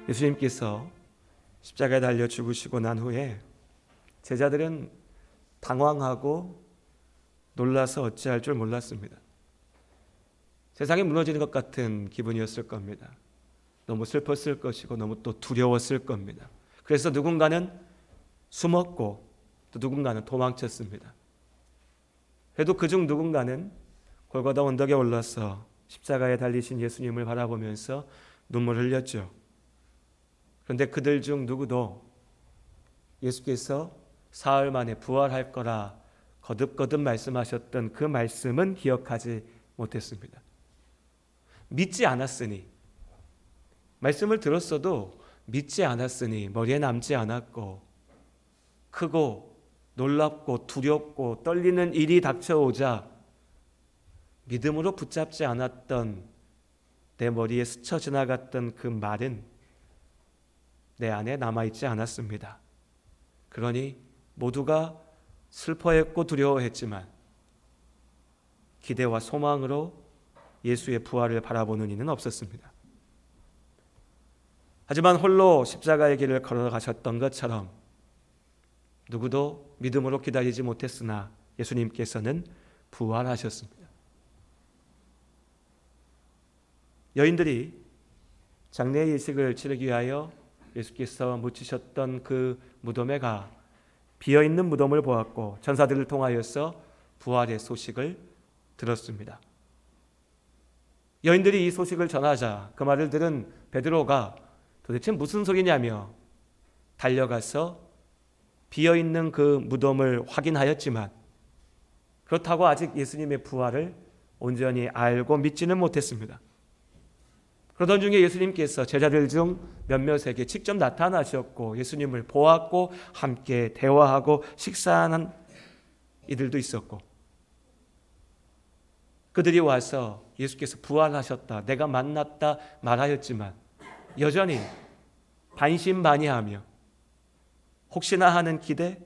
예수님께서 십자가에 달려 죽으시고 난 후에 제자들은 당황하고 놀라서 어찌할 줄 몰랐습니다. 세상이 무너지는 것 같은 기분이었을 겁니다. 너무 슬펐을 것이고 너무 또 두려웠을 겁니다. 그래서 누군가는 숨었고 또 누군가는 도망쳤습니다. 그래도 그중 누군가는 골고다 언덕에 올라서 십자가에 달리신 예수님을 바라보면서 눈물을 흘렸죠. 그런데 그들 중 누구도 예수께서 사흘 만에 부활할 거라 거듭거듭 말씀하셨던 그 말씀은 기억하지 못했습니다. 믿지 않았으니, 말씀을 들었어도 믿지 않았으니 머리에 남지 않았고, 크고 놀랍고 두렵고 떨리는 일이 닥쳐오자 믿음으로 붙잡지 않았던 내 머리에 스쳐 지나갔던 그 말은 내 안에 남아있지 않았습니다. 그러니 모두가 슬퍼했고 두려워했지만 기대와 소망으로 예수의 부활을 바라보는 이는 없었습니다. 하지만 홀로 십자가의 길을 걸어가셨던 것처럼 누구도 믿음으로 기다리지 못했으나 예수님께서는 부활하셨습니다. 여인들이 장례의 예식을 치르기 위하여 예수께서 묻히셨던 그 무덤에 가 비어있는 무덤을 보았고 천사들을 통하여서 부활의 소식을 들었습니다. 여인들이 이 소식을 전하자 그 말을 들은 베드로가 도대체 무슨 소리냐며 달려가서 비어있는 그 무덤을 확인하였지만 그렇다고 아직 예수님의 부활을 온전히 알고 믿지는 못했습니다. 그러던 중에 예수님께서 제자들 중 몇몇에게 직접 나타나셨고 예수님을 보았고 함께 대화하고 식사하는 이들도 있었고, 그들이 와서 예수께서 부활하셨다, 내가 만났다 말하였지만 여전히 반신반의하며 혹시나 하는 기대,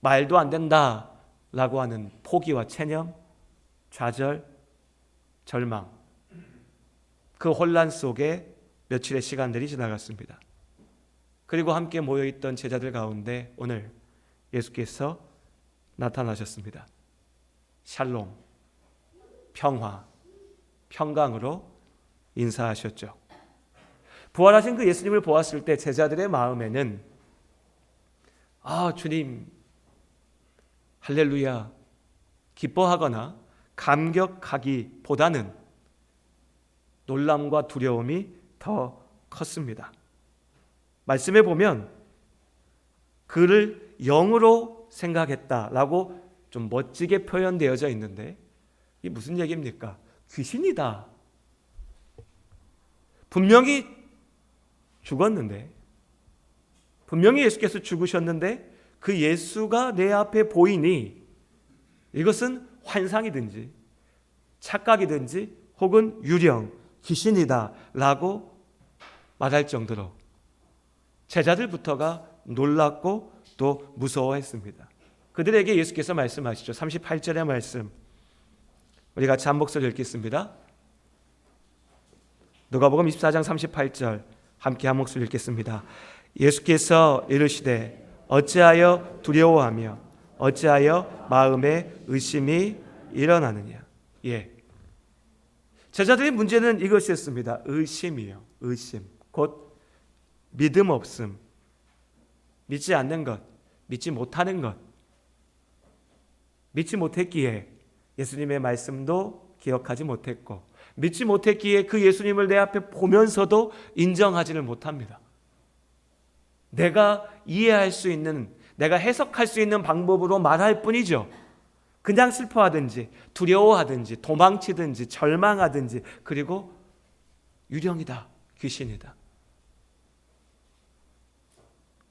말도 안 된다라고 하는 포기와 체념, 좌절, 절망, 그 혼란 속에 며칠의 시간들이 지나갔습니다. 그리고 함께 모여있던 제자들 가운데 오늘 예수께서 나타나셨습니다. 샬롬, 평화, 평강으로 인사하셨죠. 부활하신 그 예수님을 보았을 때 제자들의 마음에는 주님 할렐루야 기뻐하거나 감격하기보다는 놀람과 두려움이 더 컸습니다. 말씀에 보면 그를 영으로 생각했다라고 좀 멋지게 표현되어져 있는데 이게 무슨 얘기입니까? 귀신이다. 분명히 죽었는데, 분명히 예수께서 죽으셨는데 그 예수가 내 앞에 보이니 이것은 환상이든지 착각이든지 혹은 유령, 귀신이다 라고 말할 정도로 제자들부터가 놀랐고 또 무서워했습니다. 그들에게 예수께서 말씀하시죠. 38절의 말씀 우리 같이 한 목소리 읽겠습니다. 누가복음 24장 38절 함께 한 목소리 읽겠습니다. 예수께서 이르시되 어찌하여 두려워하며 어찌하여 마음에 의심이 일어나느냐. 제자들의 문제는 이것이었습니다. 의심이요. 의심. 곧 믿음 없음. 믿지 않는 것. 믿지 못하는 것. 믿지 못했기에 예수님의 말씀도 기억하지 못했고 믿지 못했기에 그 예수님을 내 앞에 보면서도 인정하지를 못합니다. 내가 이해할 수 있는, 내가 해석할 수 있는 방법으로 말할 뿐이죠. 그냥 슬퍼하든지 두려워하든지 도망치든지 절망하든지 그리고 유령이다, 귀신이다.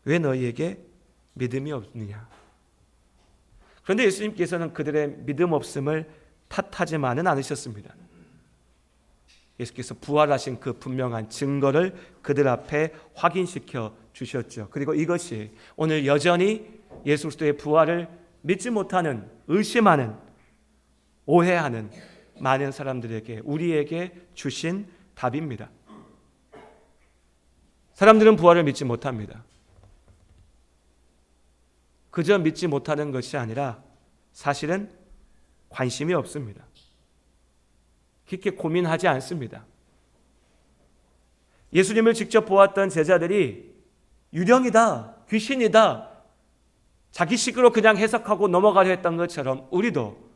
왜 너희에게 믿음이 없느냐? 그런데 예수님께서는 그들의 믿음 없음을 탓하지만은 않으셨습니다. 예수께서 부활하신 그 분명한 증거를 그들 앞에 확인시켜 주셨죠. 그리고 이것이 오늘 여전히 예수 그리스도의 부활을 믿지 못하는, 의심하는, 오해하는 많은 사람들에게, 우리에게 주신 답입니다. 사람들은 부활을 믿지 못합니다. 그저 믿지 못하는 것이 아니라 사실은 관심이 없습니다. 깊게 고민하지 않습니다. 예수님을 직접 보았던 제자들이 유령이다, 귀신이다, 자기식으로 그냥 해석하고 넘어가려 했던 것처럼 우리도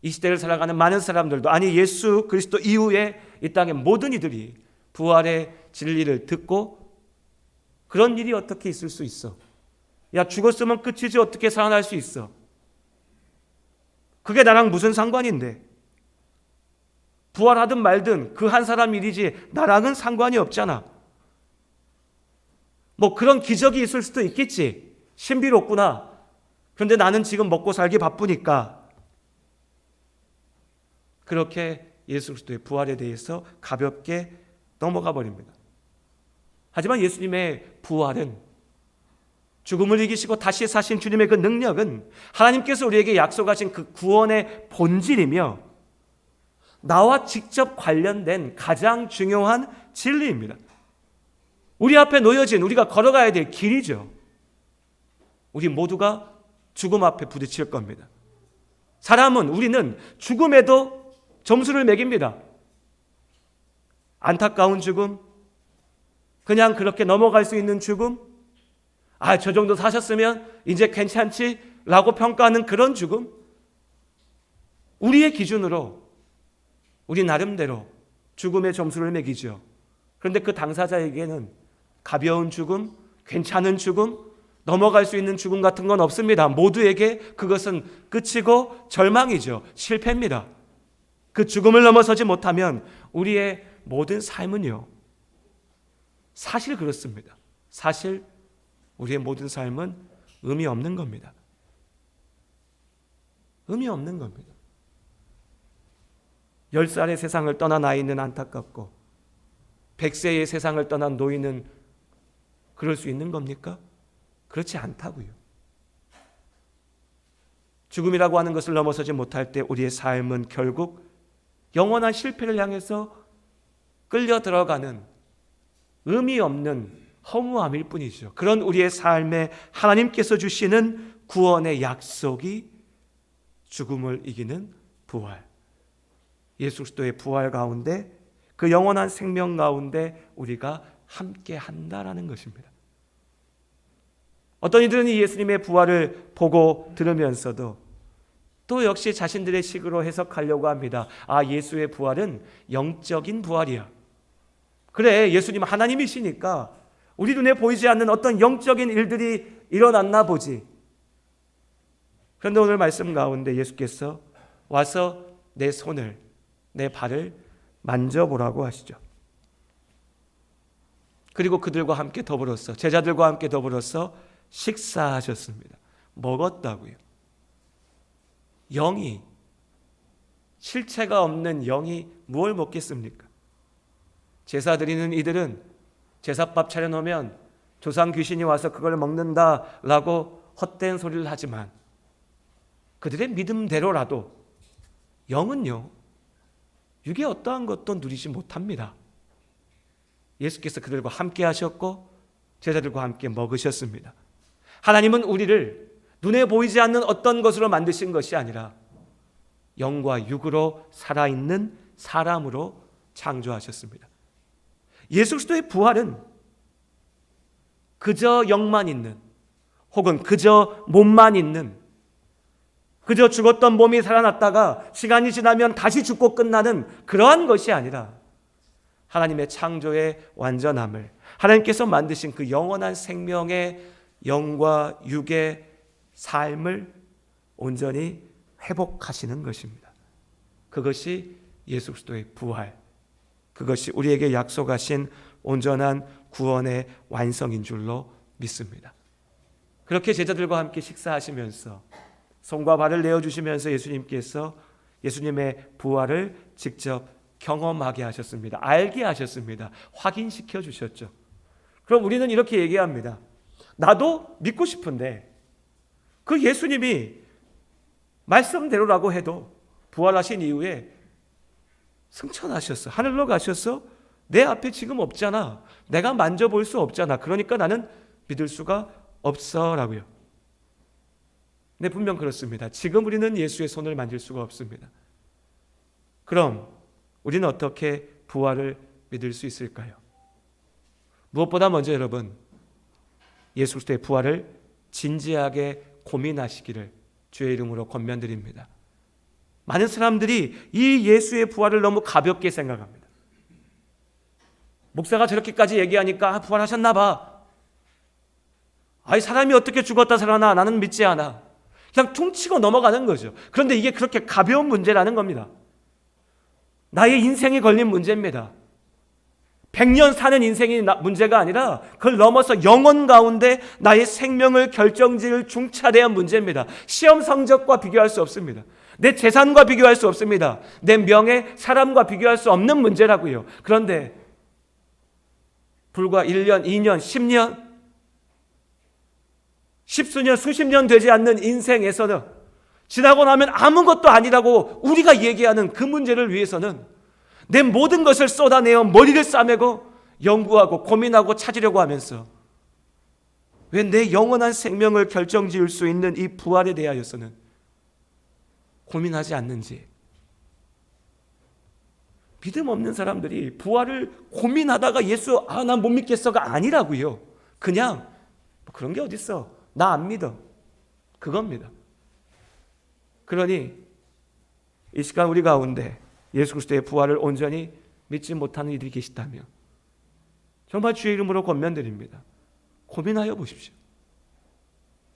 이 시대를 살아가는 많은 사람들도, 아니 예수 그리스도 이후에 이 땅의 모든 이들이 부활의 진리를 듣고 그런 일이 어떻게 있을 수 있어? 야, 죽었으면 끝이지 어떻게 살아날 수 있어? 그게 나랑 무슨 상관인데? 부활하든 말든 그 한 사람 일이지 나랑은 상관이 없잖아. 뭐 그런 기적이 있을 수도 있겠지. 신비롭구나. 그런데 나는 지금 먹고 살기 바쁘니까. 그렇게 예수 그리스도의 부활에 대해서 가볍게 넘어가 버립니다. 하지만 예수님의 부활은, 죽음을 이기시고 다시 사신 주님의 그 능력은 하나님께서 우리에게 약속하신 그 구원의 본질이며 나와 직접 관련된 가장 중요한 진리입니다. 우리 앞에 놓여진, 우리가 걸어가야 될 길이죠. 우리 모두가 죽음 앞에 부딪힐 겁니다. 우리는 죽음에도 점수를 매깁니다. 안타까운 죽음, 그냥 그렇게 넘어갈 수 있는 죽음, 저 정도 사셨으면 이제 괜찮지? 라고 평가하는 그런 죽음. 우리의 기준으로 우리 나름대로 죽음의 점수를 매기죠. 그런데 그 당사자에게는 가벼운 죽음, 괜찮은 죽음, 넘어갈 수 있는 죽음 같은 건 없습니다. 모두에게 그것은 끝이고 절망이죠. 실패입니다. 그 죽음을 넘어서지 못하면 우리의 모든 삶은요, 사실 그렇습니다. 사실 우리의 모든 삶은 의미 없는 겁니다. 의미 없는 겁니다. 10살의 세상을 떠난 아이는 안타깝고 100세의 세상을 떠난 노인은 그럴 수 있는 겁니까? 그렇지 않다고요. 죽음이라고 하는 것을 넘어서지 못할 때 우리의 삶은 결국 영원한 실패를 향해서 끌려 들어가는 의미 없는 허무함일 뿐이죠. 그런 우리의 삶에 하나님께서 주시는 구원의 약속이 죽음을 이기는 부활, 예수 그리스도의 부활 가운데, 그 영원한 생명 가운데 우리가 함께 한다라는 것입니다. 어떤 이들은 이 예수님의 부활을 보고 들으면서도 또 역시 자신들의 식으로 해석하려고 합니다. 예수의 부활은 영적인 부활이야. 그래, 예수님 하나님이시니까 우리 눈에 보이지 않는 어떤 영적인 일들이 일어났나 보지. 그런데 오늘 말씀 가운데 예수께서 와서 내 손을, 내 발을 만져보라고 하시죠. 그리고 그들과 함께 더불어서, 제자들과 함께 더불어서 식사하셨습니다. 먹었다고요. 영이, 실체가 없는 영이 무엇을 먹겠습니까? 제사 드리는 이들은 제사밥 차려놓으면 조상 귀신이 와서 그걸 먹는다라고 헛된 소리를 하지만 그들의 믿음대로라도 영은요, 육의 어떠한 것도 누리지 못합니다. 예수께서 그들과 함께 하셨고 제자들과 함께 먹으셨습니다. 하나님은 우리를 눈에 보이지 않는 어떤 것으로 만드신 것이 아니라 영과 육으로 살아있는 사람으로 창조하셨습니다. 예수 그리스도의 부활은 그저 영만 있는, 혹은 그저 몸만 있는, 그저 죽었던 몸이 살아났다가 시간이 지나면 다시 죽고 끝나는 그러한 것이 아니라 하나님의 창조의 완전함을, 하나님께서 만드신 그 영원한 생명의 영과 육의 삶을 온전히 회복하시는 것입니다. 그것이 예수 그리스도의 부활, 그것이 우리에게 약속하신 온전한 구원의 완성인 줄로 믿습니다. 그렇게 제자들과 함께 식사하시면서 손과 발을 내어주시면서 예수님께서 예수님의 부활을 직접 경험하게 하셨습니다. 알게 하셨습니다. 확인시켜 주셨죠. 그럼 우리는 이렇게 얘기합니다. 나도 믿고 싶은데 그 예수님이 말씀대로라고 해도 부활하신 이후에 승천하셨어. 하늘로 가셨어. 내 앞에 지금 없잖아. 내가 만져볼 수 없잖아. 그러니까 나는 믿을 수가 없어 라고요. 네, 분명 그렇습니다. 지금 우리는 예수의 손을 만질 수가 없습니다. 그럼 우리는 어떻게 부활을 믿을 수 있을까요? 무엇보다 먼저 여러분, 예수 그리스도의 부활을 진지하게 고민하시기를 주의 이름으로 권면드립니다. 많은 사람들이 이 예수의 부활을 너무 가볍게 생각합니다. 목사가 저렇게까지 얘기하니까 부활하셨나 봐. 아이, 사람이 어떻게 죽었다 살아나? 나는 믿지 않아. 그냥 퉁치고 넘어가는 거죠. 그런데 이게 그렇게 가벼운 문제라는 겁니다. 나의 인생이 걸린 문제입니다. 100년 사는 인생이 문제가 아니라 그걸 넘어서 영원 가운데 나의 생명을 결정지을 중차대한 문제입니다. 시험 성적과 비교할 수 없습니다. 내 재산과 비교할 수 없습니다. 내 명예, 사람과 비교할 수 없는 문제라고요. 그런데 불과 1년, 2년, 10년, 십수년, 수십 년 되지 않는 인생에서는 지나고 나면 아무것도 아니라고 우리가 얘기하는 그 문제를 위해서는 내 모든 것을 쏟아내어 머리를 싸매고 연구하고 고민하고 찾으려고 하면서 왜 내 영원한 생명을 결정지을 수 있는 이 부활에 대하여서는 고민하지 않는지. 믿음 없는 사람들이 부활을 고민하다가 예수 난 못 믿겠어가 아니라고요. 그냥 그런 게 어딨어, 나 안 믿어, 그겁니다. 그러니 이 시간 우리 가운데 예수 그리스도의 부활을 온전히 믿지 못하는 이들이 계시다면 정말 주의 이름으로 권면드립니다. 고민하여 보십시오.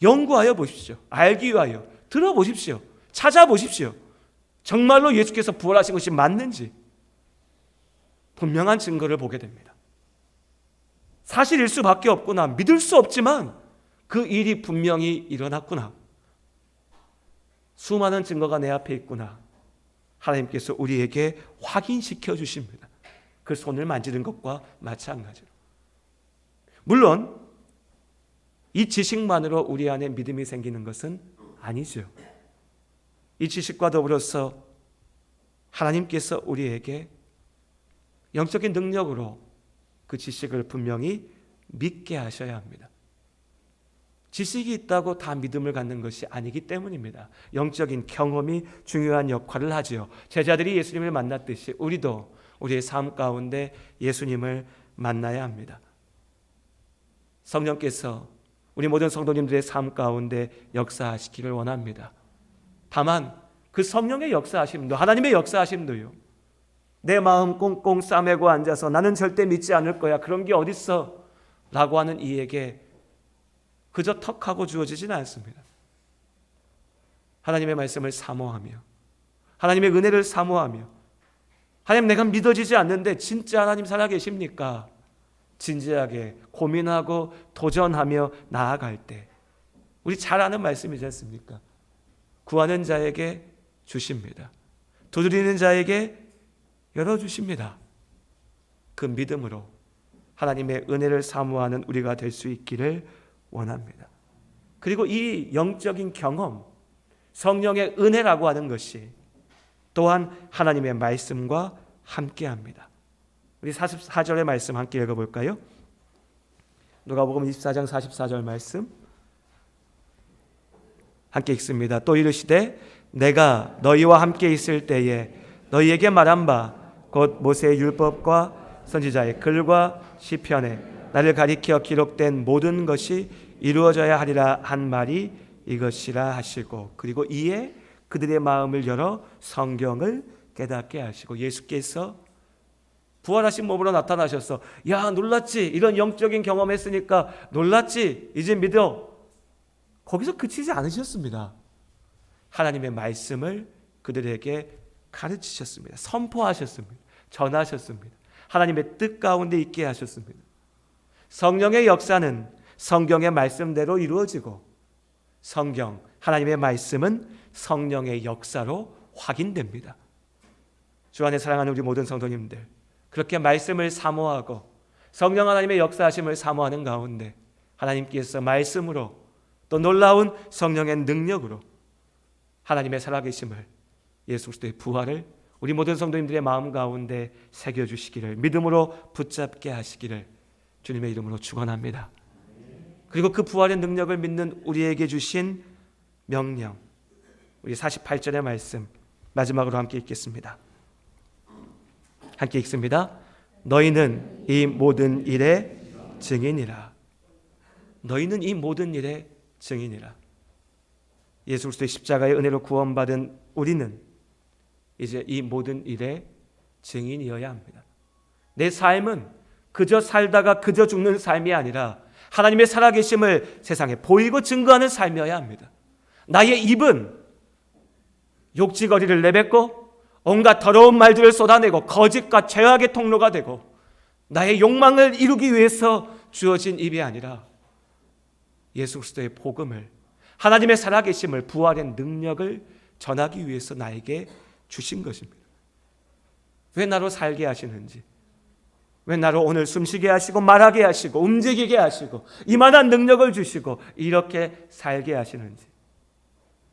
연구하여 보십시오. 알기 위하여 들어보십시오. 찾아보십시오. 정말로 예수께서 부활하신 것이 맞는지 분명한 증거를 보게 됩니다. 사실일 수밖에 없구나, 믿을 수 없지만 그 일이 분명히 일어났구나, 수많은 증거가 내 앞에 있구나, 하나님께서 우리에게 확인시켜 주십니다. 그 손을 만지는 것과 마찬가지로. 물론 이 지식만으로 우리 안에 믿음이 생기는 것은 아니죠. 이 지식과 더불어서 하나님께서 우리에게 영적인 능력으로 그 지식을 분명히 믿게 하셔야 합니다. 지식이 있다고 다 믿음을 갖는 것이 아니기 때문입니다. 영적인 경험이 중요한 역할을 하지요. 제자들이 예수님을 만났듯이 우리도 우리의 삶 가운데 예수님을 만나야 합니다. 성령께서 우리 모든 성도님들의 삶 가운데 역사하시기를 원합니다. 다만 그 성령의 역사하심도, 하나님의 역사하심도요, 내 마음 꽁꽁 싸매고 앉아서 나는 절대 믿지 않을 거야, 그런 게 어딨어 라고 하는 이에게 그저 턱하고 주어지지는 않습니다. 하나님의 말씀을 사모하며, 하나님의 은혜를 사모하며, 하나님 내가 믿어지지 않는데 진짜 하나님 살아계십니까? 진지하게 고민하고 도전하며 나아갈 때 우리 잘 아는 말씀이지 않습니까? 구하는 자에게 주십니다. 두드리는 자에게 열어주십니다. 그 믿음으로 하나님의 은혜를 사모하는 우리가 될 수 있기를 원합니다. 그리고 이 영적인 경험, 성령의 은혜라고 하는 것이 또한 하나님의 말씀과 함께합니다. 우리 44절의 말씀 함께 읽어볼까요? 누가복음 24장 44절 말씀 함께 읽습니다. 또 이르시되 내가 너희와 함께 있을 때에 너희에게 말한 바 곧 모세의 율법과 선지자의 글과 시편에 나를 가리켜 기록된 모든 것이 이루어져야 하리라 한 말이 이것이라 하시고, 그리고 이에 그들의 마음을 열어 성경을 깨닫게 하시고, 예수께서 부활하신 몸으로 나타나셔서 야 놀랐지, 이런 영적인 경험했으니까 놀랐지, 이제 믿어, 거기서 그치지 않으셨습니다. 하나님의 말씀을 그들에게 가르치셨습니다. 선포하셨습니다. 전하셨습니다. 하나님의 뜻 가운데 있게 하셨습니다. 성령의 역사는 성경의 말씀대로 이루어지고, 성경, 하나님의 말씀은 성령의 역사로 확인됩니다. 주 안에 사랑하는 우리 모든 성도님들, 그렇게 말씀을 사모하고 성령 하나님의 역사하심을 사모하는 가운데 하나님께서 말씀으로 또 놀라운 성령의 능력으로 하나님의 살아계심을, 예수 그리스도의 부활을 우리 모든 성도님들의 마음 가운데 새겨주시기를, 믿음으로 붙잡게 하시기를 주님의 이름으로 축원합니다. 그리고 그 부활의 능력을 믿는 우리에게 주신 명령, 우리 48절의 말씀 마지막으로 함께 읽겠습니다. 함께 읽습니다. 너희는 이 모든 일의 증인이라. 너희는 이 모든 일의 증인이라. 예수 그리스도의 십자가의 은혜로 구원받은 우리는 이제 이 모든 일의 증인이어야 합니다. 내 삶은 그저 살다가 그저 죽는 삶이 아니라 하나님의 살아계심을 세상에 보이고 증거하는 삶이어야 합니다. 나의 입은 욕지거리를 내뱉고 온갖 더러운 말들을 쏟아내고 거짓과 죄악의 통로가 되고 나의 욕망을 이루기 위해서 주어진 입이 아니라 예수 그리스도의 복음을, 하나님의 살아계심을, 부활의 능력을 전하기 위해서 나에게 주신 것입니다. 왜 나로 살게 하시는지, 왜 나로 오늘 숨쉬게 하시고 말하게 하시고 움직이게 하시고 이만한 능력을 주시고 이렇게 살게 하시는지,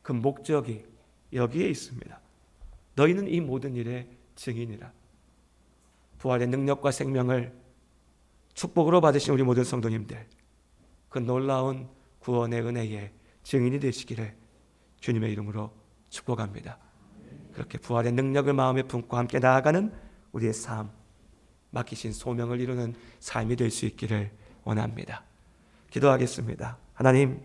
그 목적이 여기에 있습니다. 너희는 이 모든 일의 증인이라. 부활의 능력과 생명을 축복으로 받으신 우리 모든 성도님들, 그 놀라운 구원의 은혜의 증인이 되시기를 주님의 이름으로 축복합니다. 그렇게 부활의 능력을 마음에 품고 함께 나아가는 우리의 삶, 맡기신 소명을 이루는 삶이 될 수 있기를 원합니다. 기도하겠습니다. 하나님,